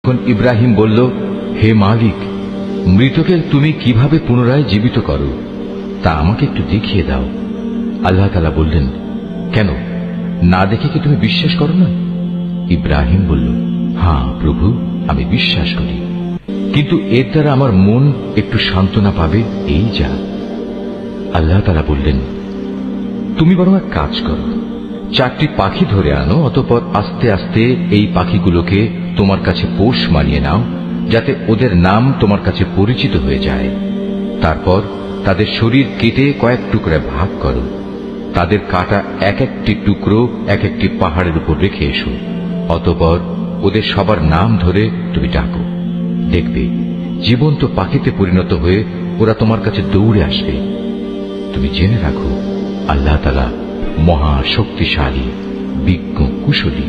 তখন ইব্রাহিম বলল, হে মালিক, মৃতকে তুমি কিভাবে পুনরায় জীবিত করো তা আমাকে একটু দেখিয়ে দাও। আল্লাহ তাআলা বললেন, কেন, না দেখে কি তুমি বিশ্বাস করো না? ইব্রাহিম বলল, হ্যাঁ প্রভু, আমি বিশ্বাস করি, কিন্তু এর দ্বারা আমার মন একটু সান্ত্বনা পাবে, এই যা। আল্লাহ তাআলা বললেন, তুমি বরং এক কাজ করো, 4টি পাখি ধরে আনো, অতঃপর আস্তে আস্তে এই পাখিগুলোকে তোমার কাছে পোষ মানিয়ে নাও, যাতে ওদের নাম তোমার কাছে পরিচিত হয়ে যায়। তারপর তাদের শরীর কেটে কয়েক টুকরায় ভাগ করো, তাদের কাটা এক একটি টুকরো এক একটি পাহাড়ের উপর রেখে এসো। অতঃপর ওদের সবার নাম ধরে তুমি ডাকো, দেখবে জীবন্ত পাখিতে পরিণত হয়ে ওরা তোমার কাছে দৌড়ে আসবে। তুমি জেনে রাখো, আল্লাহ তাআলা মহা শক্তিশালী, বিজ্ঞ, কুশলী।